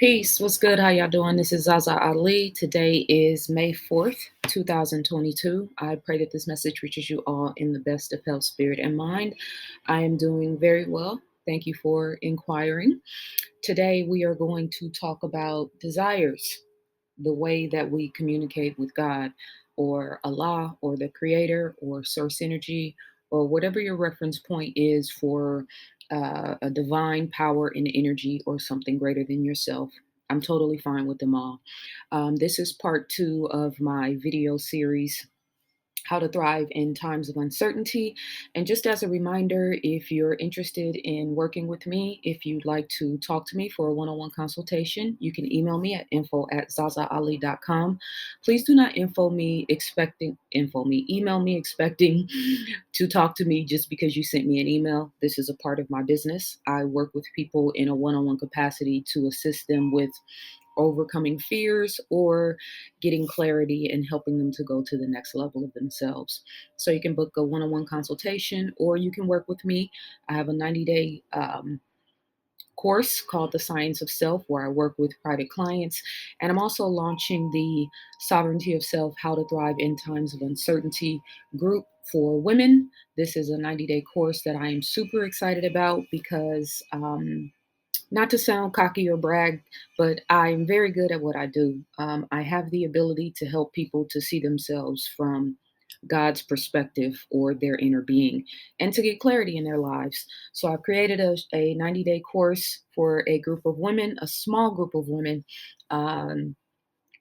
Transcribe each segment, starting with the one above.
Peace. What's good? How y'all doing? This is ZaZa Ali. Today is May 4th, 2022. I pray that this message reaches you all in the best of health, spirit, and mind. I am doing very well. Thank you for inquiring. Today, we are going to talk about desires, the way that we communicate with God or Allah or the Creator or Source Energy or whatever your reference point is for a divine power and energy or something greater than yourself. I'm totally fine with them all. This is part two of my video series, How to Thrive in Times of Uncertainty. And just as a reminder, if you're interested in working with me, if you'd like to talk to me for a one-on-one consultation, you can email me at info@zazaali.com. Please do not email me expecting to talk to me just because you sent me an email. This is a part of my business. I work with people in a one-on-one capacity to assist them with overcoming fears or getting clarity and helping them to go to the next level of themselves. So you can book a one on one consultation or you can work with me. I have a 90-day course called The Science of Self, where I work with private clients. And I'm also launching the Sovereignty of Self, How to Thrive in Times of Uncertainty group for women. This is a 90-day course that I am super excited about because not to sound cocky or brag, but I'm very good at what I do. I have the ability to help people to see themselves from God's perspective or their inner being and to get clarity in their lives. So I've created a 90-day course for a group of women, a small group of women. Um,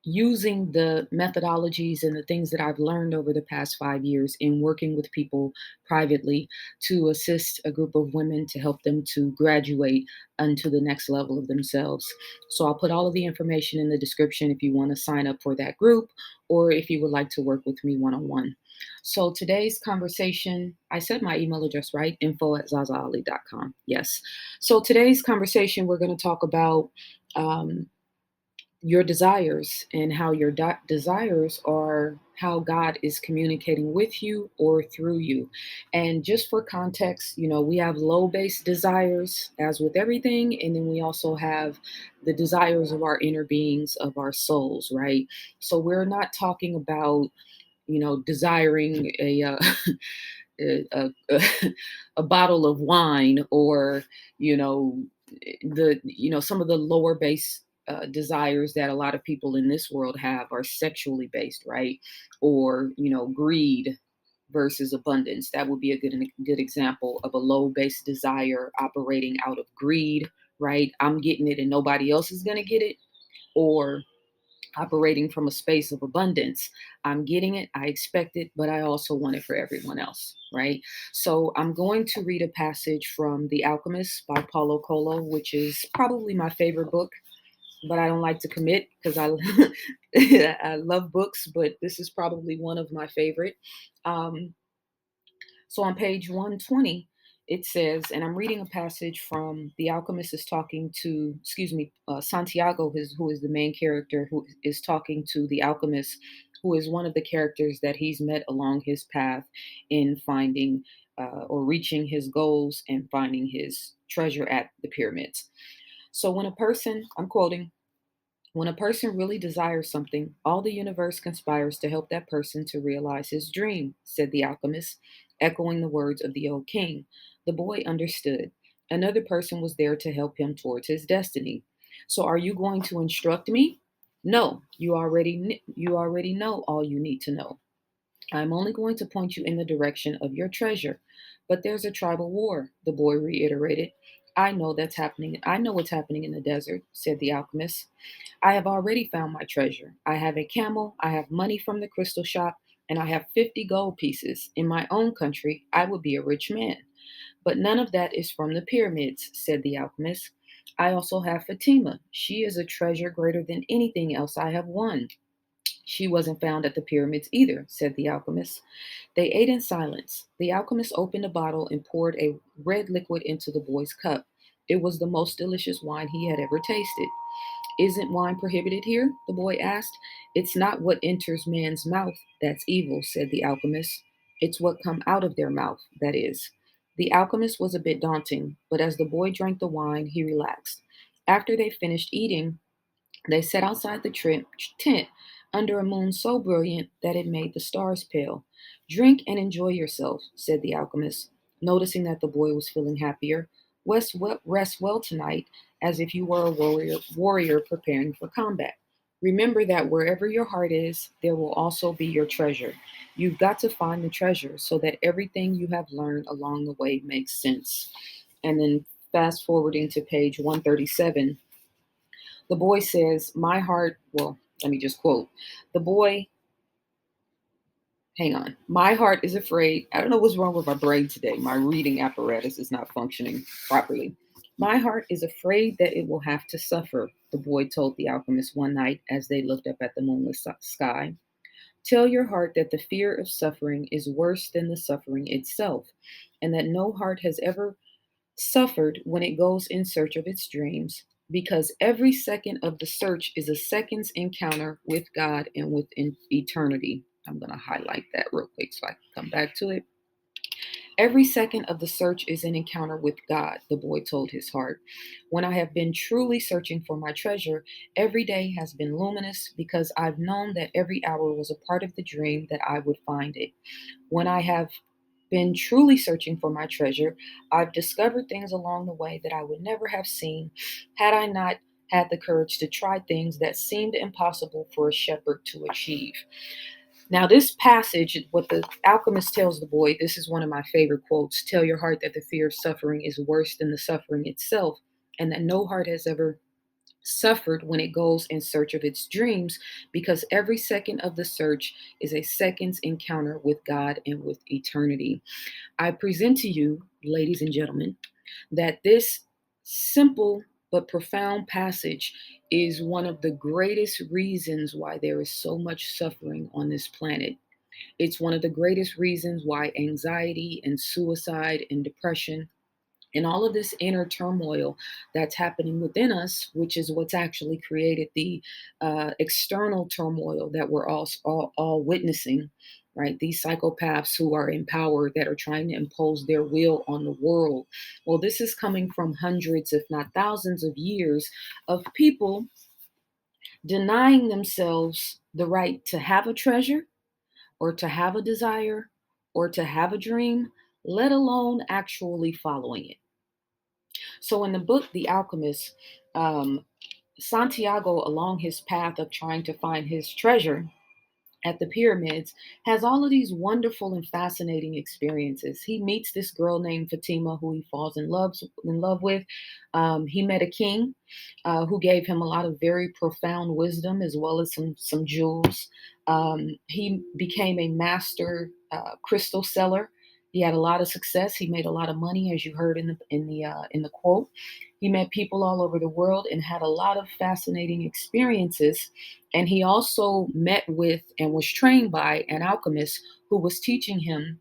Using the methodologies and the things that I've learned over the past 5 years in working with people privately to assist a group of women to help them to graduate onto the next level of themselves. So I'll put all of the information in the description if you want to sign up for that group or if you would like to work with me one on one. So today's conversation, I said my email address right, info@zazaali.com. Yes. So today's conversation, we're going to talk about um, your desires and how your desires are how God is communicating with you or through you. And just for context, we have low based desires, as with everything. And then we also have the desires of our inner beings, of our souls, right? So we're not talking about, desiring a, a bottle of wine or, you know, some of the lower base desires that a lot of people in this world have are sexually based, right? Or greed versus abundance. That would be a good example of a low base desire operating out of greed, right? I'm getting it and nobody else is going to get it. Or operating from a space of abundance. I'm getting it, I expect it, but I also want it for everyone else, right? So I'm going to read a passage from The Alchemist by Paulo Coelho, which is probably my favorite book, but I don't like to commit because I I love books, but this is probably one of my favorite. Um, so on page 120, it says, and I'm reading a passage from The Alchemist is talking to, Santiago, who is the main character, who is talking to the alchemist, who is one of the characters that he's met along his path in finding or reaching his goals and finding his treasure at the pyramids. So when a person, I'm quoting, when a person really desires something, all the universe conspires to help that person to realize his dream, said the alchemist, echoing the words of the old king. The boy understood. Another person was there to help him towards his destiny. So are you going to instruct me? No, you already know all you need to know. I'm only going to point you in the direction of your treasure. But there's a tribal war, the boy reiterated. I know that's happening. I know what's happening in the desert, said the alchemist. I have already found my treasure. I have a camel, I have money from the crystal shop, and I have 50 gold pieces. In my own country, I would be a rich man. But none of that is from the pyramids, said the alchemist. I also have Fatima. She is a treasure greater than anything else I have won. She wasn't found at the pyramids either, said the alchemist. They ate in silence. The alchemist opened a bottle and poured a red liquid into the boy's cup. It was the most delicious wine he had ever tasted. Isn't wine prohibited here? The boy asked. It's not what enters man's mouth that's evil, said the alchemist. It's what come out of their mouth that is. The alchemist was a bit daunting, but as the boy drank the wine, he relaxed. After they finished eating, They sat outside the tent under a moon so brilliant that it made the stars pale. Drink and enjoy yourself, said the alchemist, noticing that the boy was feeling happier. Rest well tonight, as if you were a warrior preparing for combat. Remember that wherever your heart is, there will also be your treasure. You've got to find the treasure so that everything you have learned along the way makes sense. And then fast forwarding to page 137, the boy says, My heart, well, let me just quote. The boy, hang on. My heart is afraid. I don't know what's wrong with my brain today. My reading apparatus is not functioning properly. My heart is afraid that it will have to suffer, the boy told the alchemist one night as they looked up at the moonless sky. Tell your heart that the fear of suffering is worse than the suffering itself, and that no heart has ever suffered when it goes in search of its dreams, because every second of the search is a second's encounter with God and with eternity. I'm going to highlight that real quick so I can come back to it. Every second of the search is an encounter with God, the boy told his heart. When I have been truly searching for my treasure, every day has been luminous because I've known that every hour was a part of the dream that I would find it. When I have been truly searching for my treasure, I've discovered things along the way that I would never have seen had I not had the courage to try things that seemed impossible for a shepherd to achieve. Now, this passage, what the alchemist tells the boy, this is one of my favorite quotes. Tell your heart that the fear of suffering is worse than the suffering itself, and that no heart has ever suffered when it goes in search of its dreams, because every second of the search is a second's encounter with God and with eternity. I present to you, ladies and gentlemen, that this simple but profound passage is one of the greatest reasons why there is so much suffering on this planet. It's one of the greatest reasons why anxiety and suicide and depression and all of this inner turmoil that's happening within us, which is what's actually created the external turmoil that we're all witnessing, right? These psychopaths who are in power that are trying to impose their will on the world. Well, this is coming from hundreds, if not thousands, of years of people denying themselves the right to have a treasure or to have a desire or to have a dream, let alone actually following it. So in the book, The Alchemist, um, Santiago, along his path of trying to find his treasure at the pyramids, has all of these wonderful and fascinating experiences. He meets this girl named Fatima, who he falls in love with. He met a king who gave him a lot of very profound wisdom as well as some jewels. He became a master crystal seller. He had a lot of success. He made a lot of money, as you heard in the quote. He met people all over the world and had a lot of fascinating experiences. And he also met with and was trained by an alchemist who was teaching him,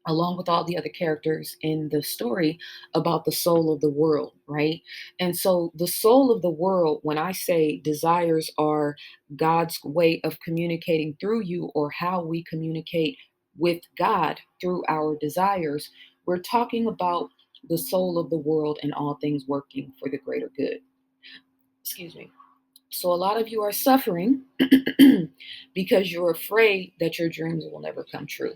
along with all the other characters in the story, about the soul of the world, right? And so, the soul of the world, when I say desires are God's way of communicating through you, or how we communicate with God through our desires, we're talking about the soul of the world and all things working for the greater good. Excuse me. So, a lot of you are suffering because you're afraid that your dreams will never come true,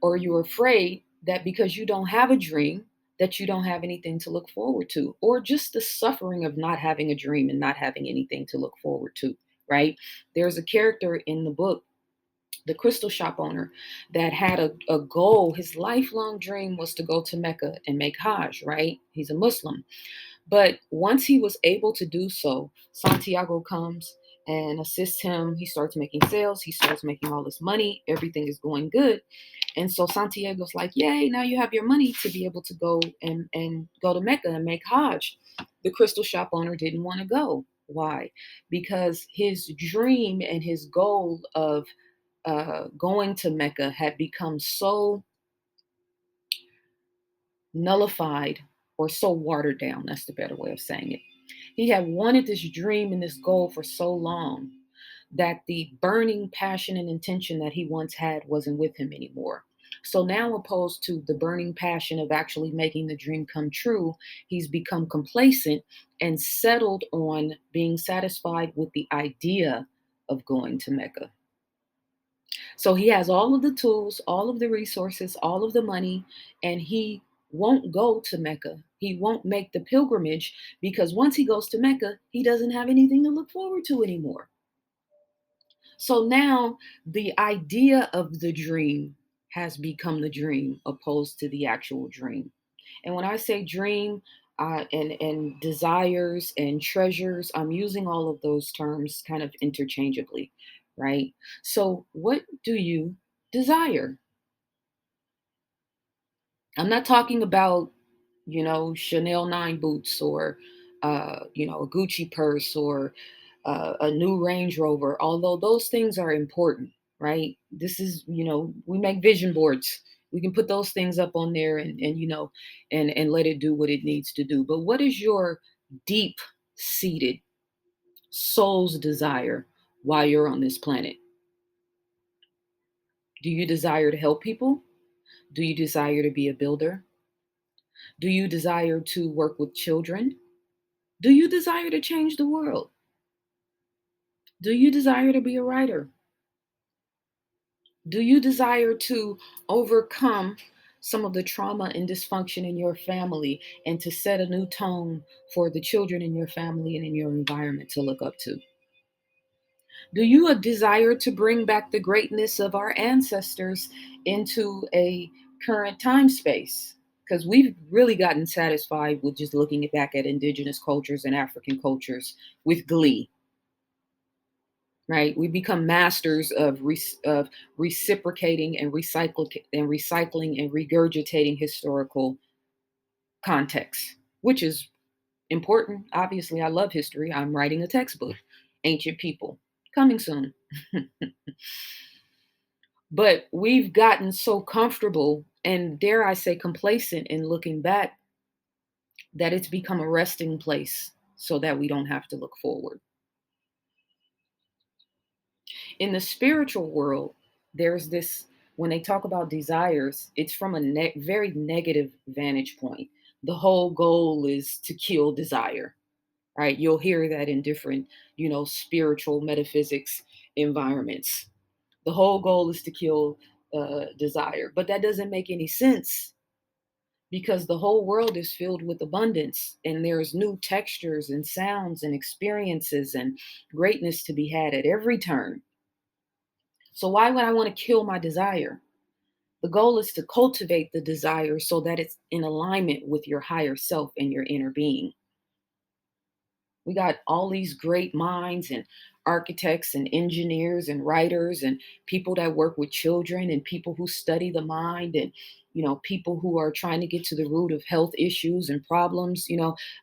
or you're afraid that because you don't have a dream, that you don't have anything to look forward to, or just the suffering of not having a dream and not having anything to look forward to, right? There's a character in the book, the crystal shop owner, that had a goal. His lifelong dream was to go to Mecca and make Hajj, right? He's a Muslim. But once he was able to do so, Santiago comes and assists him. He starts making sales. He starts making all this money. Everything is going good. And so Santiago's like, yay, now you have your money to be able to go and go to Mecca and make Hajj. The crystal shop owner didn't want to go. Why? Because his dream and his goal of going to Mecca had become so nullified, or so watered down. That's the better way of saying it. He had wanted this dream and this goal for so long that the burning passion and intention that he once had wasn't with him anymore. So now, opposed to the burning passion of actually making the dream come true, he's become complacent and settled on being satisfied with the idea of going to Mecca. So he has all of the tools, all of the resources, all of the money, and he won't go to Mecca. He won't make the pilgrimage because once he goes to Mecca, he doesn't have anything to look forward to anymore. So now the idea of the dream has become the dream opposed to the actual dream. And when I say dream and desires and treasures, I'm using all of those terms kind of interchangeably, right? So, what do you desire? I'm not talking about, Chanel 9 boots or, a Gucci purse or a new Range Rover, although those things are important, right? This is, we make vision boards. We can put those things up on there and let it do what it needs to do. But what is your deep seated soul's desire while you're on this planet? Do you desire to help people? Do you desire to be a builder? Do you desire to work with children? Do you desire to change the world? Do you desire to be a writer? Do you desire to overcome some of the trauma and dysfunction in your family and to set a new tone for the children in your family and in your environment to look up to? Do you desire to bring back the greatness of our ancestors into a current time space? Because we've really gotten satisfied with just looking back at indigenous cultures and African cultures with glee, right? We become masters of reciprocating and recycling and regurgitating historical context, which is important. Obviously, I love history. I'm writing a textbook, Ancient People, coming soon. But we've gotten so comfortable and, dare I say, complacent in looking back that it's become a resting place so that we don't have to look forward. In the spiritual world, there's this, when they talk about desires, it's from a very negative vantage point. The whole goal is to kill desire, right? You'll hear that in different, spiritual metaphysics environments. The whole goal is to kill desire, but that doesn't make any sense because the whole world is filled with abundance and there's new textures and sounds and experiences and greatness to be had at every turn. So why would I want to kill my desire? The goal is to cultivate the desire so that it's in alignment with your higher self and your inner being. We got all these great minds and architects and engineers and writers and people that work with children and people who study the mind and people who are trying to get to the root of health issues and problems.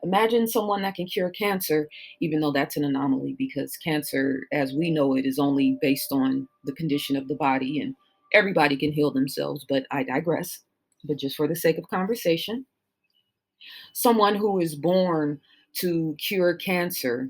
Imagine someone that can cure cancer, even though that's an anomaly because cancer as we know it is only based on the condition of the body and everybody can heal themselves, but I digress. But just for the sake of conversation, someone who is born to cure cancer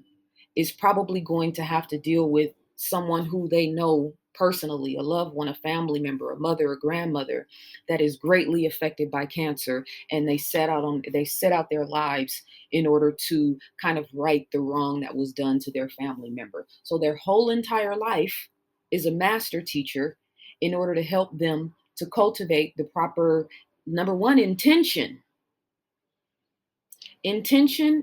is probably going to have to deal with someone who they know personally, a loved one, a family member, a mother, a grandmother that is greatly affected by cancer, and they set out their lives in order to kind of right the wrong that was done to their family member. So their whole entire life is a master teacher in order to help them to cultivate the proper number one intention and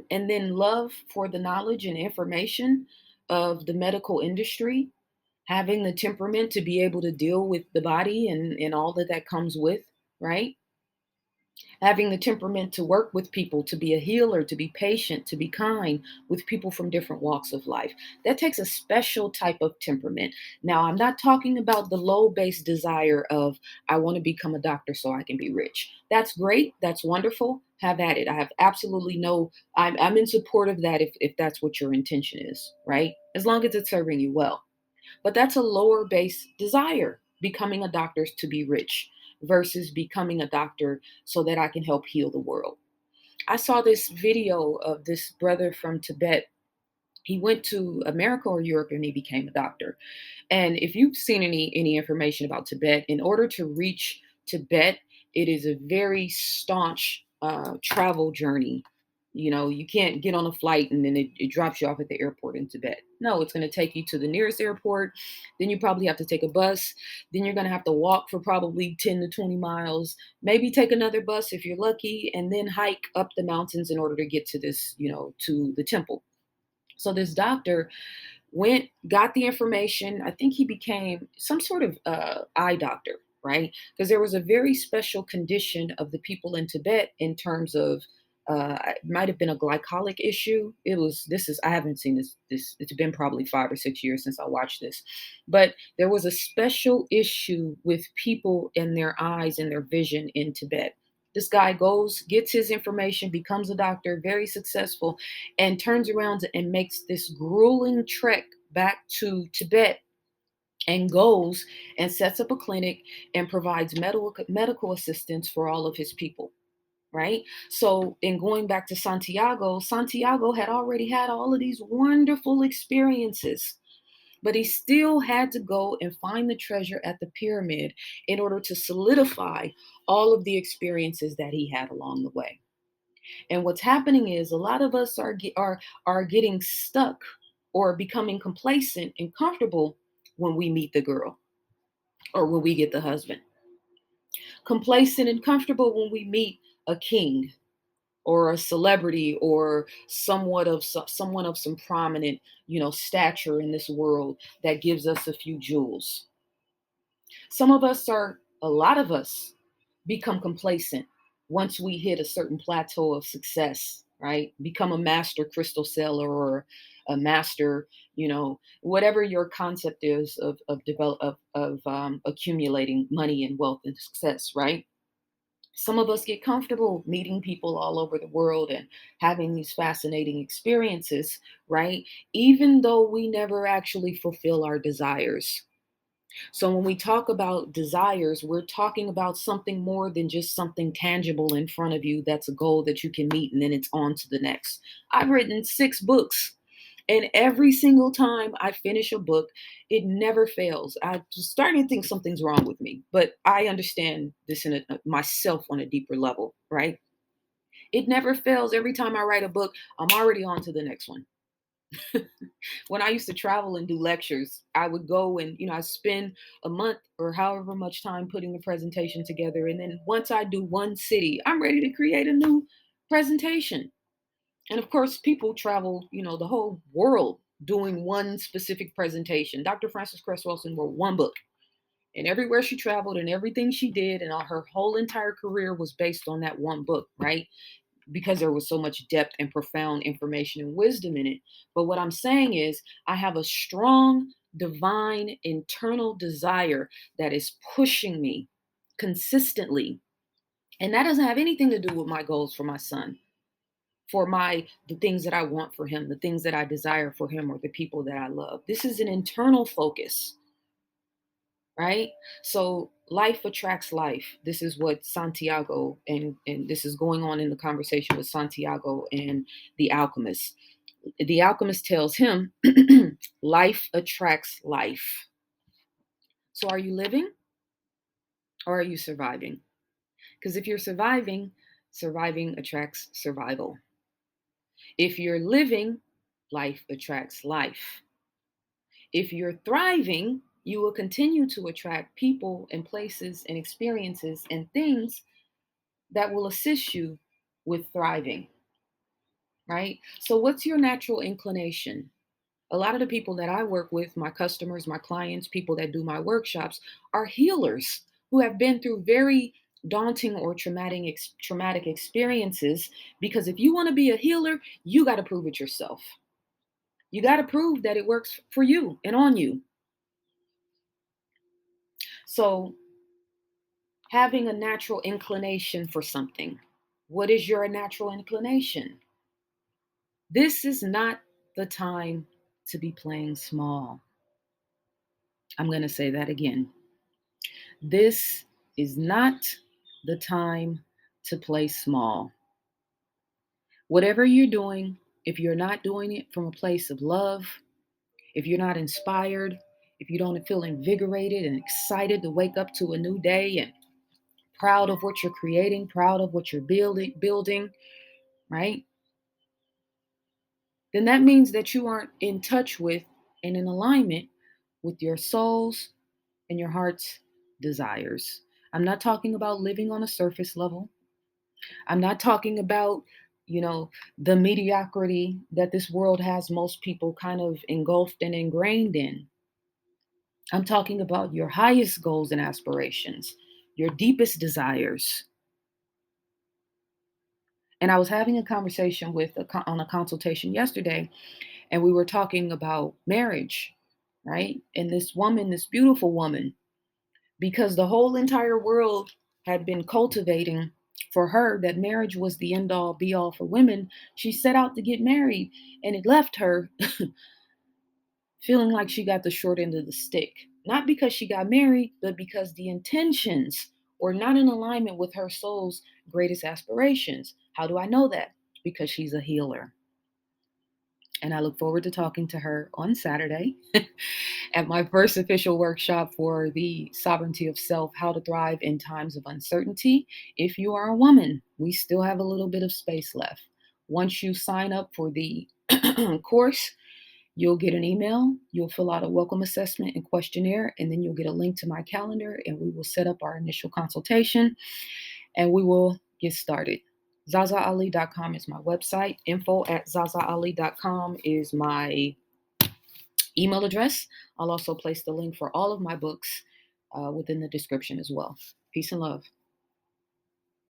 then love for the knowledge and information of the medical industry, having the temperament to be able to deal with the body and all that comes with, right? Having the temperament to work with people, to be a healer, to be patient, to be kind with people from different walks of life. That takes a special type of temperament. Now, I'm not talking about the low based desire of, I want to become a doctor so I can be rich. That's great. That's wonderful. Have at it. I have absolutely I'm in support of that if that's what your intention is, right? As long as it's serving you well. But that's a lower base desire, becoming a doctor to be rich versus becoming a doctor so that I can help heal the world. I saw this video of this brother from Tibet. He went to America or Europe and he became a doctor. And if you've seen any information about Tibet, in order to reach Tibet, it is a very staunch travel journey. You can't get on a flight and then it drops you off at the airport in Tibet. No, it's going to take you to the nearest airport. Then you probably have to take a bus. Then you're going to have to walk for probably 10 to 20 miles, maybe take another bus if you're lucky, and then hike up the mountains in order to get to this, to the temple. So this doctor went, got the information. I think he became some sort of eye doctor, right? Because there was a very special condition of the people in Tibet in terms of it might have been a glycolic issue. I haven't seen this it's been probably 5 or 6 years since I watched this, but there was a special issue with people and their eyes and their vision in Tibet. This guy goes, gets his information, becomes a doctor, very successful, and turns around and makes this grueling trek back to Tibet and goes and sets up a clinic and provides medical assistance for all of his people. Right. So, in going back to Santiago, Santiago had already had all of these wonderful experiences, but he still had to go and find the treasure at the pyramid in order to solidify all of the experiences that he had along the way. And what's happening is a lot of us are getting stuck or becoming complacent and comfortable when we meet the girl or when we get the husband. Complacent and comfortable when we meet a king or a celebrity or someone of some prominent, stature in this world that gives us a few jewels. A lot of us become complacent once we hit a certain plateau of success, right? Become a master crystal seller or a master, whatever your concept is of accumulating money and wealth and success, right? Some of us get comfortable meeting people all over the world and having these fascinating experiences, right? Even though we never actually fulfill our desires. So when we talk about desires, we're talking about something more than just something tangible in front of you that's a goal that you can meet and then it's on to the next. I've written 6 books. And every single time I finish a book, it never fails. I'm starting to think something's wrong with me, but I understand this myself on a deeper level, right? It never fails. Every time I write a book, I'm already on to the next one. When I used to travel and do lectures, I would go and, I spend a month or however much time putting the presentation together. And then once I do one city, I'm ready to create a new presentation. And of course, people travel, the whole world doing one specific presentation. Dr. Frances Cress Wilson wrote one book. And everywhere she traveled and everything she did and all her whole entire career was based on that one book, right? Because there was so much depth and profound information and wisdom in it. But what I'm saying is, I have a strong, divine, internal desire that is pushing me consistently. And that doesn't have anything to do with my goals for my son, for the things that I want for him, the things that I desire for him, or the people that I love. This is an internal focus, right? So life attracts life. This is what Santiago and this is going on in the conversation with Santiago and the alchemist. The alchemist tells him life attracts life. So are you living or are you surviving? Because if you're surviving, surviving attracts survival. If you're living, life attracts life. If you're thriving, you will continue to attract people and places and experiences and things that will assist you with thriving, right? So, what's your natural inclination? A lot of the people that I work with, my customers, my clients, people that do my workshops, are healers who have been through very daunting or traumatic experiences. Because if you want to be a healer, you got to prove it yourself. You got to prove that it works for you and on you. So, having a natural inclination for something. What is your natural inclination? This is not the time to be playing small. I'm going to say that again. This is not the time to play small. Whatever you're doing, if you're not doing it from a place of love, if you're not inspired, if you don't feel invigorated and excited to wake up to a new day and proud of what you're creating, proud of what you're building, right? Then that means that you aren't in touch with and in alignment with your soul's and your heart's desires. I'm not talking about living on a surface level. I'm not talking about, you know, the mediocrity that this world has most people kind of engulfed and ingrained in. I'm talking about your highest goals and aspirations, your deepest desires. And I was having a conversation with on a consultation yesterday, and we were talking about marriage, right? And this woman, this beautiful woman, because the whole entire world had been cultivating for her that marriage was the end all be all for women, she set out to get married, and it left her feeling like she got the short end of the stick. Not because she got married, but because the intentions were not in alignment with her soul's greatest aspirations. How do I know that? Because she's a healer. And I look forward to talking to her on Saturday at my first official workshop for the sovereignty of self, how to thrive in times of uncertainty. If you are a woman, we still have a little bit of space left. Once you sign up for the course, you'll get an email, you'll fill out a welcome assessment and questionnaire, and then you'll get a link to my calendar, and we will set up our initial consultation and we will get started. ZaZaAli.com is my website. Info at ZaZaAli.com is my email address. I'll also place the link for all of my books within the description as well. Peace and love.